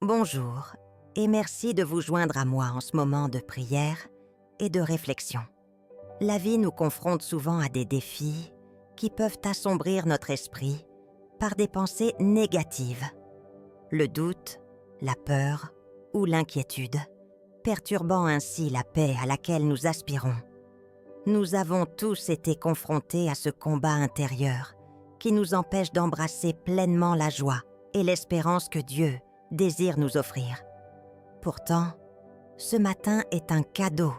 Bonjour et merci de vous joindre à moi en ce moment de prière et de réflexion. La vie nous confronte souvent à des défis qui peuvent assombrir notre esprit par des pensées négatives. Le doute, la peur ou l'inquiétude, perturbant ainsi la paix à laquelle nous aspirons. Nous avons tous été confrontés à ce combat intérieur qui nous empêche d'embrasser pleinement la joie et l'espérance que Dieu désire nous offrir. Pourtant, ce matin est un cadeau,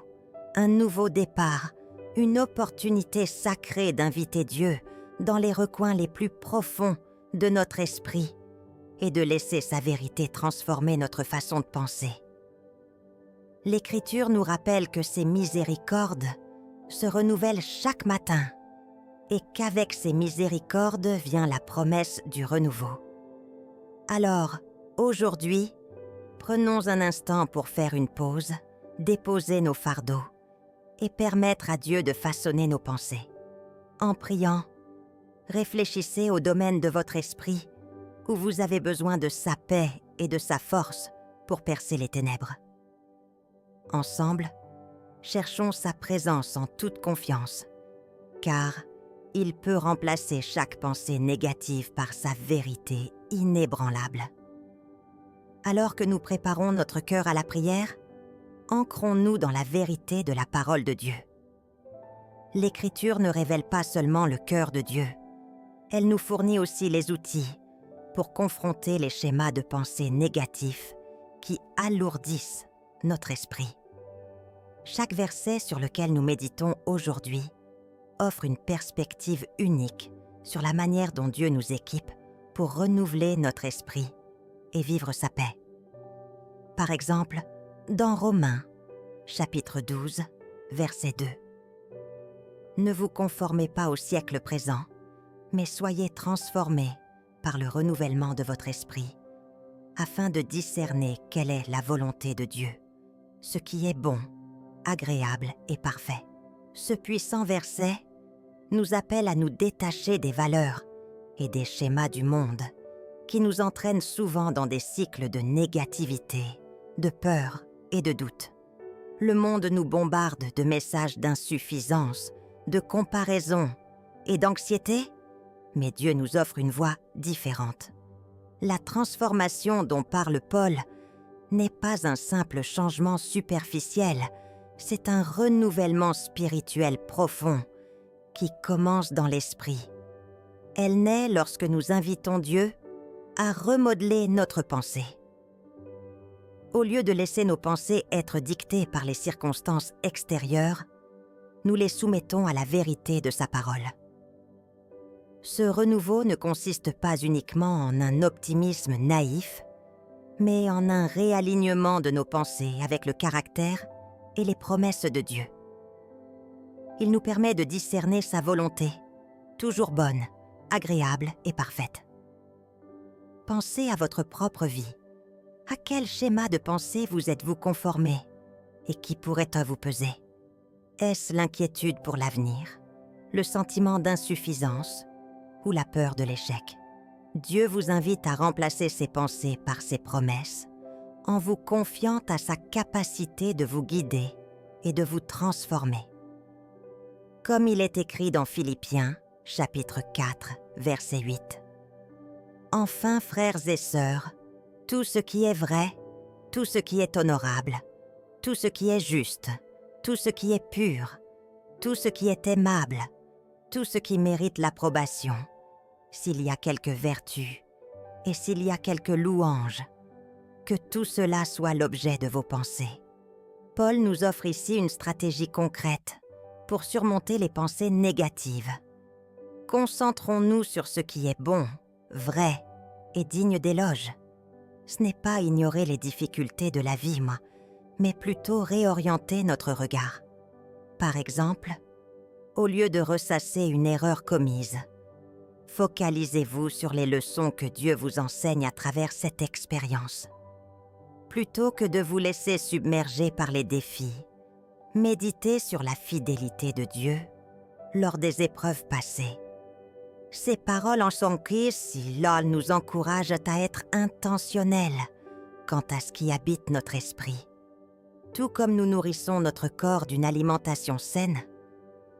un nouveau départ, une opportunité sacrée d'inviter Dieu dans les recoins les plus profonds de notre esprit et de laisser sa vérité transformer notre façon de penser. L'Écriture nous rappelle que ses miséricordes se renouvellent chaque matin et qu'avec ces miséricordes vient la promesse du renouveau. Alors, aujourd'hui, prenons un instant pour faire une pause, déposer nos fardeaux et permettre à Dieu de façonner nos pensées. En priant, réfléchissez au domaine de votre esprit où vous avez besoin de sa paix et de sa force pour percer les ténèbres. Ensemble, cherchons sa présence en toute confiance, car il peut remplacer chaque pensée négative par sa vérité inébranlable. Alors que nous préparons notre cœur à la prière, ancrons-nous dans la vérité de la parole de Dieu. L'Écriture ne révèle pas seulement le cœur de Dieu, elle nous fournit aussi les outils pour confronter les schémas de pensée négatifs qui alourdissent notre esprit. Chaque verset sur lequel nous méditons aujourd'hui offre une perspective unique sur la manière dont Dieu nous équipe pour renouveler notre esprit et vivre sa paix. Par exemple, dans Romains, chapitre 12, verset 2. Ne vous conformez pas au siècle présent, mais soyez transformés par le renouvellement de votre esprit, afin de discerner quelle est la volonté de Dieu, ce qui est bon, agréable et parfait. Ce puissant verset nous appelle à nous détacher des valeurs et des schémas du monde qui nous entraînent souvent dans des cycles de négativité, de peur et de doute. Le monde nous bombarde de messages d'insuffisance, de comparaison et d'anxiété, mais Dieu nous offre une voie différente. La transformation dont parle Paul n'est pas un simple changement superficiel, c'est un renouvellement spirituel profond qui commence dans l'esprit. Elle naît lorsque nous invitons Dieu à remodeler notre pensée. Au lieu de laisser nos pensées être dictées par les circonstances extérieures, nous les soumettons à la vérité de sa parole. Ce renouveau ne consiste pas uniquement en un optimisme naïf, mais en un réalignement de nos pensées avec le caractère et les promesses de Dieu. Il nous permet de discerner sa volonté, toujours bonne, agréable et parfaite. Pensez à votre propre vie. À quel schéma de pensée vous êtes-vous conformé et qui pourrait vous peser? Est-ce l'inquiétude pour l'avenir, le sentiment d'insuffisance ou la peur de l'échec? Dieu vous invite à remplacer ces pensées par ses promesses en vous confiant à sa capacité de vous guider et de vous transformer. Comme il est écrit dans Philippiens, chapitre 4, verset 8. « Enfin, frères et sœurs, tout ce qui est vrai, tout ce qui est honorable, tout ce qui est juste, tout ce qui est pur, tout ce qui est aimable, tout ce qui mérite l'approbation, s'il y a quelque vertu et s'il y a quelque louange, que tout cela soit l'objet de vos pensées. » Paul nous offre ici une stratégie concrète pour surmonter les pensées négatives. Concentrons-nous sur ce qui est bon, vrai et digne d'éloge. Ce n'est pas ignorer les difficultés de la vie, mais plutôt réorienter notre regard. Par exemple, au lieu de ressasser une erreur commise, focalisez-vous sur les leçons que Dieu vous enseigne à travers cette expérience. Plutôt que de vous laisser submerger par les défis, méditez sur la fidélité de Dieu lors des épreuves passées. Ces paroles en sont prises si l'on nous encourage à être intentionnels quant à ce qui habite notre esprit. Tout comme nous nourrissons notre corps d'une alimentation saine,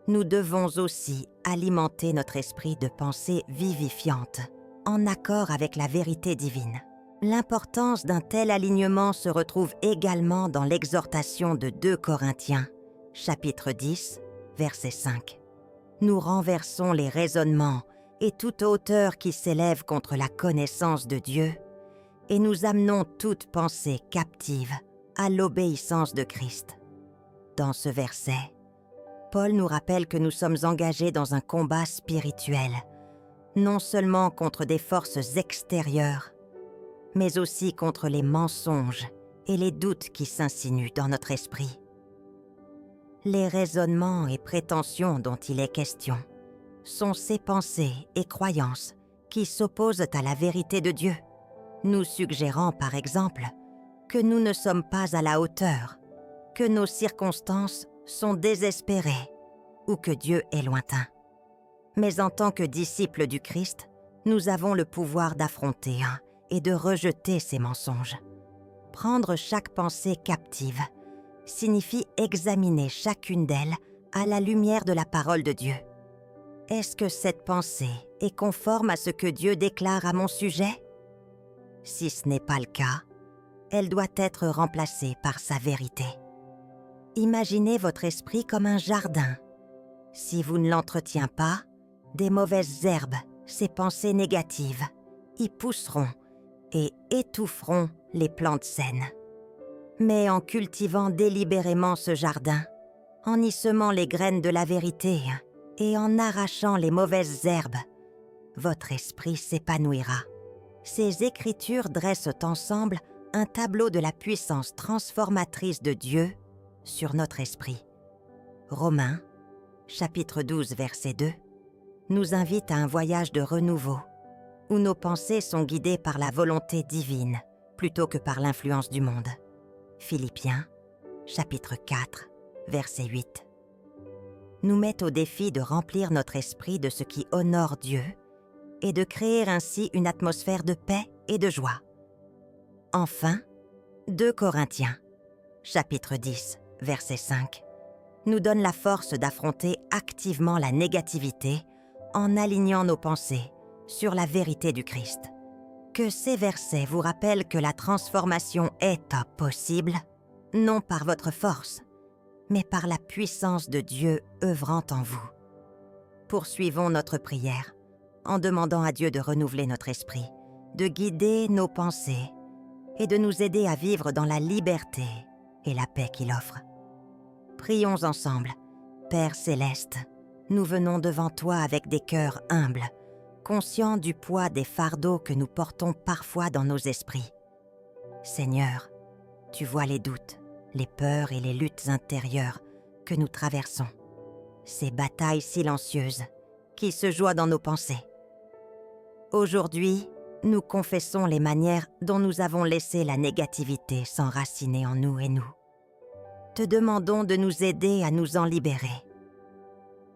nous devons aussi alimenter notre esprit de pensées vivifiantes, en accord avec la vérité divine. L'importance d'un tel alignement se retrouve également dans l'exhortation de 2 Corinthiens, chapitre 10, verset 5. Nous renversons les raisonnements et toute hauteur qui s'élève contre la connaissance de Dieu, et nous amenons toute pensée captive à l'obéissance de Christ. Dans ce verset, Paul nous rappelle que nous sommes engagés dans un combat spirituel, non seulement contre des forces extérieures, mais aussi contre les mensonges et les doutes qui s'insinuent dans notre esprit. Les raisonnements et prétentions dont il est question sont ces pensées et croyances qui s'opposent à la vérité de Dieu, nous suggérant par exemple que nous ne sommes pas à la hauteur, que nos circonstances sont désespérées ou que Dieu est lointain. Mais en tant que disciples du Christ, nous avons le pouvoir d'affronter et de rejeter ces mensonges. Prendre chaque pensée captive signifie examiner chacune d'elles à la lumière de la parole de Dieu. Est-ce que cette pensée est conforme à ce que Dieu déclare à mon sujet? Si ce n'est pas le cas, elle doit être remplacée par sa vérité. Imaginez votre esprit comme un jardin. Si vous ne l'entretiens pas, des mauvaises herbes, ces pensées négatives, y pousseront et étoufferont les plantes saines. Mais en cultivant délibérément ce jardin, en y semant les graines de la vérité et en arrachant les mauvaises herbes, votre esprit s'épanouira. Ces écritures dressent ensemble un tableau de la puissance transformatrice de Dieu sur notre esprit. Romains, chapitre 12, verset 2, nous invite à un voyage de renouveau, où nos pensées sont guidées par la volonté divine plutôt que par l'influence du monde. Philippiens, chapitre 4, verset 8. Nous met au défi de remplir notre esprit de ce qui honore Dieu et de créer ainsi une atmosphère de paix et de joie. Enfin, 2 Corinthiens, chapitre 10, verset 5, nous donne la force d'affronter activement la négativité en alignant nos pensées sur la vérité du Christ. Que ces versets vous rappellent que la transformation est possible, non par votre force, mais par la puissance de Dieu œuvrant en vous. Poursuivons notre prière en demandant à Dieu de renouveler notre esprit, de guider nos pensées et de nous aider à vivre dans la liberté et la paix qu'il offre. Prions ensemble. Père céleste, nous venons devant toi avec des cœurs humbles, conscients du poids des fardeaux que nous portons parfois dans nos esprits. Seigneur, tu vois les doutes, les peurs et les luttes intérieures que nous traversons, ces batailles silencieuses qui se jouent dans nos pensées. Aujourd'hui, nous confessons les manières dont nous avons laissé la négativité s'enraciner en nous et nous. Te demandons de nous aider à nous en libérer.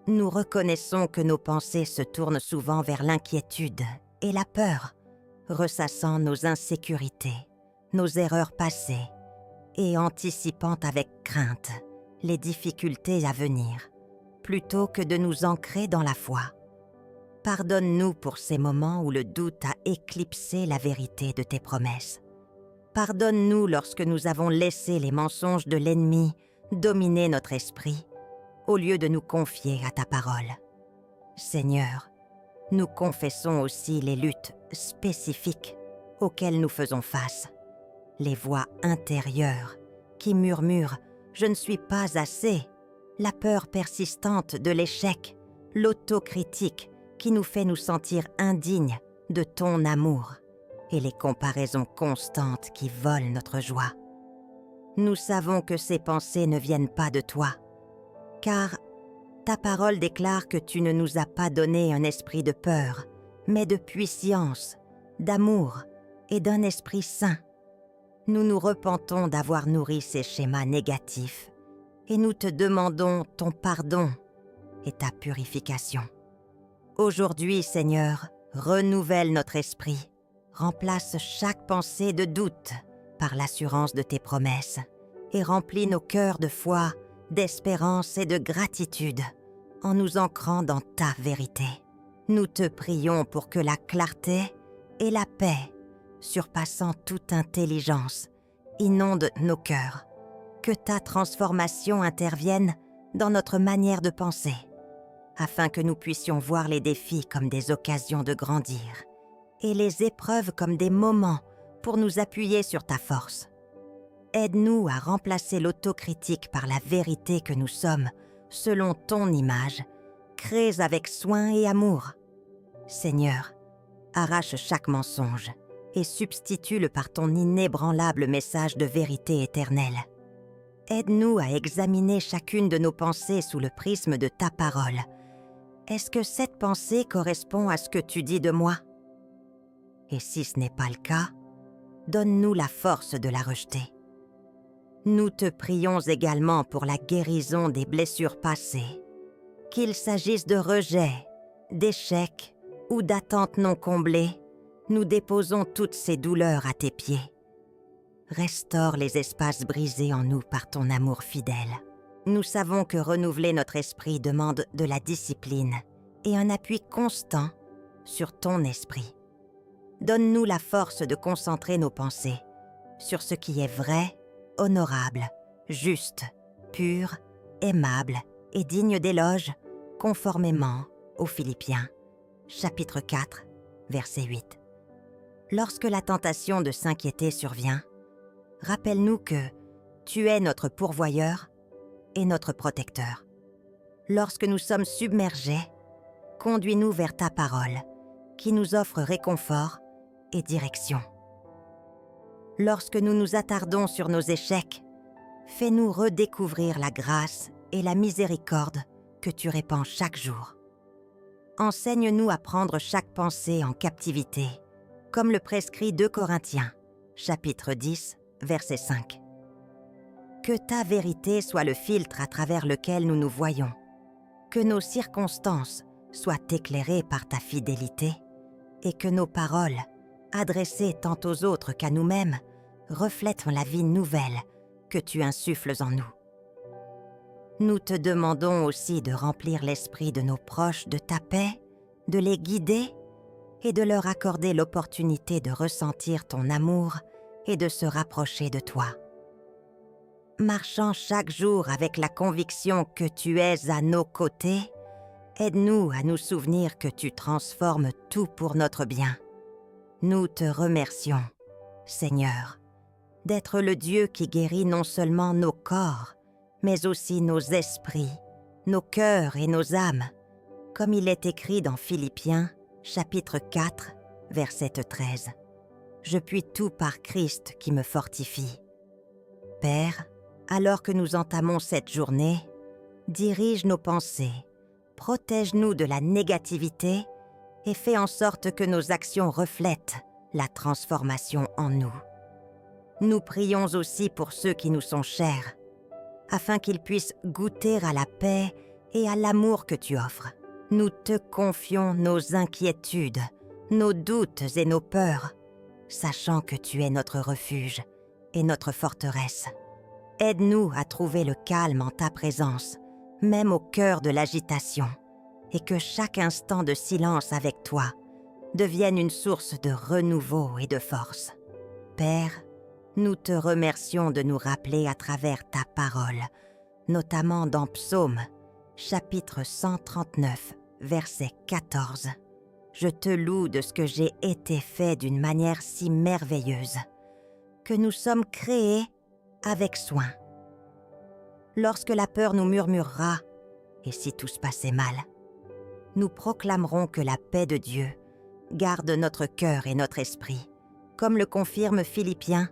Nous reconnaissons que nos pensées se tournent souvent vers l'inquiétude et la peur, ressassant nos insécurités, nos erreurs passées et anticipant avec crainte les difficultés à venir, plutôt que de nous ancrer dans la foi. Pardonne-nous pour ces moments où le doute a éclipsé la vérité de tes promesses. Pardonne-nous lorsque nous avons laissé les mensonges de l'ennemi dominer notre esprit, au lieu de nous confier à ta parole. Seigneur, nous confessons aussi les luttes spécifiques auxquelles nous faisons face, les voix intérieures qui murmurent « je ne suis pas assez », la peur persistante de l'échec, l'autocritique qui nous fait nous sentir indignes de ton amour et les comparaisons constantes qui volent notre joie. Nous savons que ces pensées ne viennent pas de toi, car ta parole déclare que tu ne nous as pas donné un esprit de peur, mais de puissance, d'amour et d'un esprit saint. Nous nous repentons d'avoir nourri ces schémas négatifs et nous te demandons ton pardon et ta purification. Aujourd'hui, Seigneur, renouvelle notre esprit, remplace chaque pensée de doute par l'assurance de tes promesses et remplis nos cœurs de foi, d'espérance et de gratitude en nous ancrant dans ta vérité. Nous te prions pour que la clarté et la paix, surpassant toute intelligence, inondent nos cœurs, que ta transformation intervienne dans notre manière de penser, afin que nous puissions voir les défis comme des occasions de grandir et les épreuves comme des moments pour nous appuyer sur ta force. Aide-nous à remplacer l'autocritique par la vérité que nous sommes, selon ton image, créés avec soin et amour. Seigneur, arrache chaque mensonge et substitue-le par ton inébranlable message de vérité éternelle. Aide-nous à examiner chacune de nos pensées sous le prisme de ta parole. Est-ce que cette pensée correspond à ce que tu dis de moi? Et si ce n'est pas le cas, donne-nous la force de la rejeter. Nous te prions également pour la guérison des blessures passées, qu'il s'agisse de rejets, d'échecs ou d'attentes non comblées. Nous déposons toutes ces douleurs à tes pieds. Restaure les espaces brisés en nous par ton amour fidèle. Nous savons que renouveler notre esprit demande de la discipline et un appui constant sur ton esprit. Donne-nous la force de concentrer nos pensées sur ce qui est vrai, honorable, juste, pur, aimable et digne d'éloge, conformément aux Philippiens, chapitre 4, verset 8. Lorsque la tentation de s'inquiéter survient, rappelle-nous que tu es notre pourvoyeur et notre protecteur. Lorsque nous sommes submergés, conduis-nous vers ta parole, qui nous offre réconfort et direction. Lorsque nous nous attardons sur nos échecs, fais-nous redécouvrir la grâce et la miséricorde que tu répands chaque jour. Enseigne-nous à prendre chaque pensée en captivité, comme le prescrit 2 Corinthiens, chapitre 10, verset 5. Que ta vérité soit le filtre à travers lequel nous nous voyons, que nos circonstances soient éclairées par ta fidélité et que nos paroles, adressées tant aux autres qu'à nous-mêmes, reflètent la vie nouvelle que tu insuffles en nous. Nous te demandons aussi de remplir l'esprit de nos proches de ta paix, de les guider et de leur accorder l'opportunité de ressentir ton amour et de se rapprocher de toi. Marchant chaque jour avec la conviction que tu es à nos côtés, aide-nous à nous souvenir que tu transformes tout pour notre bien. Nous te remercions, Seigneur, d'être le Dieu qui guérit non seulement nos corps, mais aussi nos esprits, nos cœurs et nos âmes, comme il est écrit dans Philippiens, chapitre 4, verset 13. Je puis tout par Christ qui me fortifie. Père, alors que nous entamons cette journée, dirige nos pensées, protège-nous de la négativité et fais en sorte que nos actions reflètent la transformation en nous. Nous prions aussi pour ceux qui nous sont chers, afin qu'ils puissent goûter à la paix et à l'amour que tu offres. Nous te confions nos inquiétudes, nos doutes et nos peurs, sachant que tu es notre refuge et notre forteresse. Aide-nous à trouver le calme en ta présence, même au cœur de l'agitation, et que chaque instant de silence avec toi devienne une source de renouveau et de force. Père, nous te remercions de nous rappeler à travers ta parole, notamment dans Psaume, chapitre 139, verset 14. Je te loue de ce que j'ai été fait d'une manière si merveilleuse, que nous sommes créés avec soin. Lorsque la peur nous murmurera, et si tout se passait mal, nous proclamerons que la paix de Dieu garde notre cœur et notre esprit, comme le confirme Philippiens,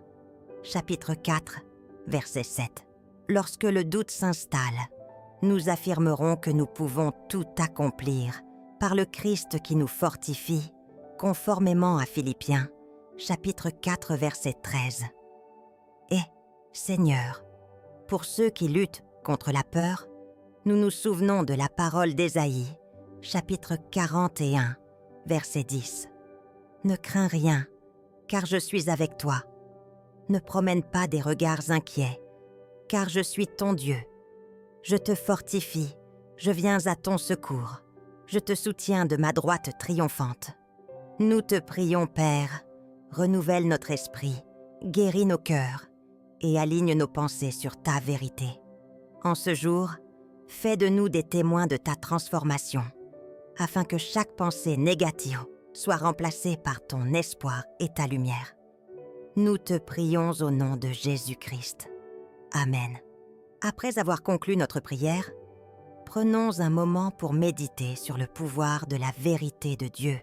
chapitre 4, verset 7. Lorsque le doute s'installe, nous affirmerons que nous pouvons tout accomplir par le Christ qui nous fortifie, conformément à Philippiens, chapitre 4, verset 13. Et, Seigneur, pour ceux qui luttent contre la peur, nous nous souvenons de la parole d'Ésaïe, chapitre 41, verset 10. Ne crains rien, car je suis avec toi. ne promène pas des regards inquiets, car je suis ton Dieu. Je te fortifie, je viens à ton secours, je te soutiens de ma droite triomphante. Nous te prions, Père, renouvelle notre esprit, guéris nos cœurs et aligne nos pensées sur ta vérité. En ce jour, fais de nous des témoins de ta transformation, afin que chaque pensée négative soit remplacée par ton espoir et ta lumière. Nous te prions au nom de Jésus-Christ. Amen. Après avoir conclu notre prière, prenons un moment pour méditer sur le pouvoir de la vérité de Dieu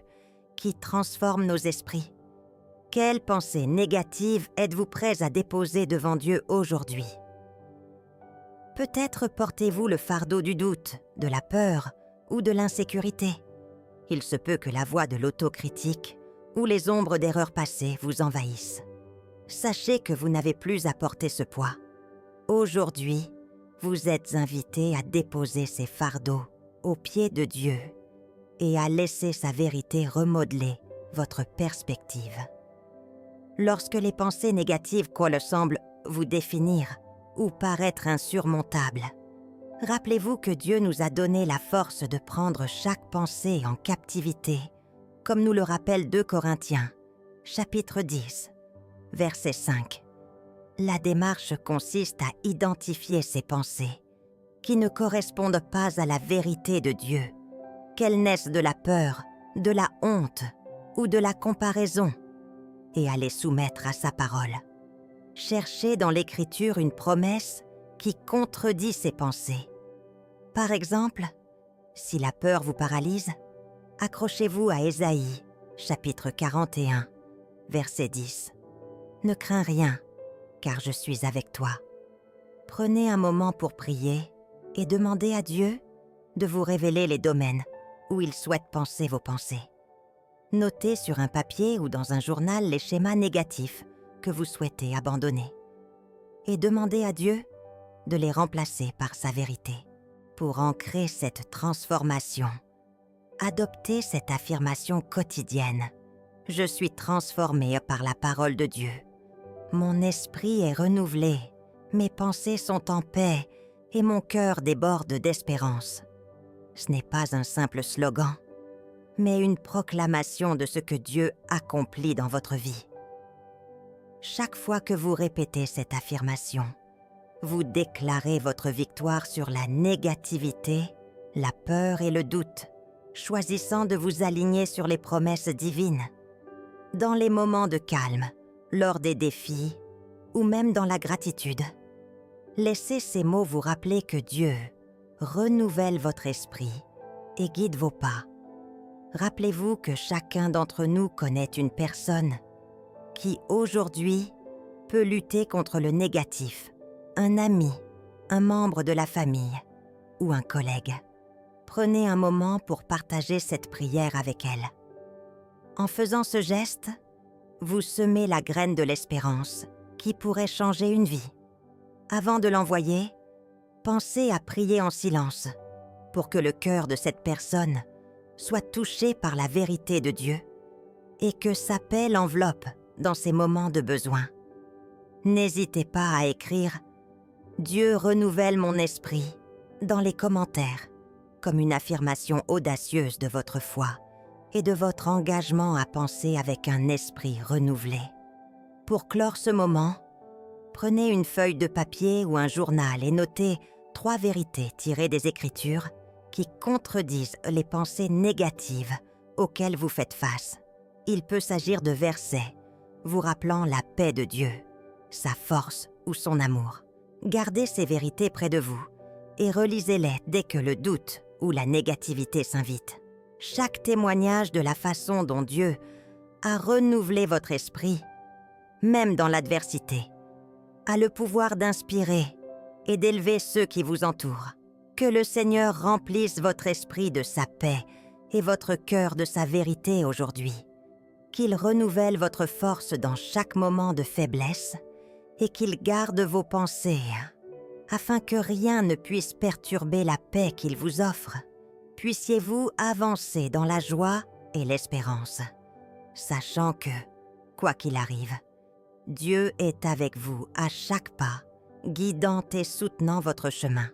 qui transforme nos esprits. Quelles pensées négatives êtes-vous prêts à déposer devant Dieu aujourd'hui? Peut-être portez-vous le fardeau du doute, de la peur ou de l'insécurité. Il se peut que la voix de l'autocritique ou les ombres d'erreurs passées vous envahissent. Sachez que vous n'avez plus à porter ce poids. Aujourd'hui, vous êtes invité à déposer ces fardeaux aux pieds de Dieu et à laisser sa vérité remodeler votre perspective. Lorsque les pensées négatives semblent vous définir ou paraître insurmontables, rappelez-vous que Dieu nous a donné la force de prendre chaque pensée en captivité, comme nous le rappelle 2 Corinthiens, chapitre 10, verset 5. La démarche consiste à identifier ces pensées qui ne correspondent pas à la vérité de Dieu, qu'elles naissent de la peur, de la honte ou de la comparaison, et à les soumettre à sa parole. Cherchez dans l'Écriture une promesse qui contredit ces pensées. Par exemple, si la peur vous paralyse, accrochez-vous à Ésaïe, chapitre 41, verset 10. Ne crains rien, car je suis avec toi. Prenez un moment pour prier et demandez à Dieu de vous révéler les domaines où il souhaite penser vos pensées. Notez sur un papier ou dans un journal les schémas négatifs que vous souhaitez abandonner et demandez à Dieu de les remplacer par sa vérité. Pour ancrer cette transformation, adoptez cette affirmation quotidienne. Je suis transformé par la parole de Dieu. Mon esprit est renouvelé, mes pensées sont en paix et mon cœur déborde d'espérance. Ce n'est pas un simple slogan, mais une proclamation de ce que Dieu accomplit dans votre vie. Chaque fois que vous répétez cette affirmation, vous déclarez votre victoire sur la négativité, la peur et le doute, choisissant de vous aligner sur les promesses divines. Dans les moments de calme, lors des défis ou même dans la gratitude, laissez ces mots vous rappeler que Dieu renouvelle votre esprit et guide vos pas. Rappelez-vous que chacun d'entre nous connaît une personne qui, aujourd'hui, peut lutter contre le négatif, un ami, un membre de la famille ou un collègue. Prenez un moment pour partager cette prière avec elle. En faisant ce geste, vous semez la graine de l'espérance qui pourrait changer une vie. Avant de l'envoyer, pensez à prier en silence pour que le cœur de cette personne soit touché par la vérité de Dieu et que sa paix l'enveloppe dans ses moments de besoin. N'hésitez pas à écrire « Dieu renouvelle mon esprit » dans les commentaires, comme une affirmation audacieuse de votre foi et de votre engagement à penser avec un esprit renouvelé. Pour clore ce moment, prenez une feuille de papier ou un journal et notez 3 vérités tirées des Écritures qui contredisent les pensées négatives auxquelles vous faites face. Il peut s'agir de versets vous rappelant la paix de Dieu, sa force ou son amour. Gardez ces vérités près de vous et relisez-les dès que le doute ou la négativité s'invite. Chaque témoignage de la façon dont Dieu a renouvelé votre esprit, même dans l'adversité, a le pouvoir d'inspirer et d'élever ceux qui vous entourent. Que le Seigneur remplisse votre esprit de sa paix et votre cœur de sa vérité aujourd'hui. Qu'il renouvelle votre force dans chaque moment de faiblesse et qu'il garde vos pensées afin que rien ne puisse perturber la paix qu'il vous offre. Puissiez-vous avancer dans la joie et l'espérance, sachant que, quoi qu'il arrive, Dieu est avec vous à chaque pas, guidant et soutenant votre chemin.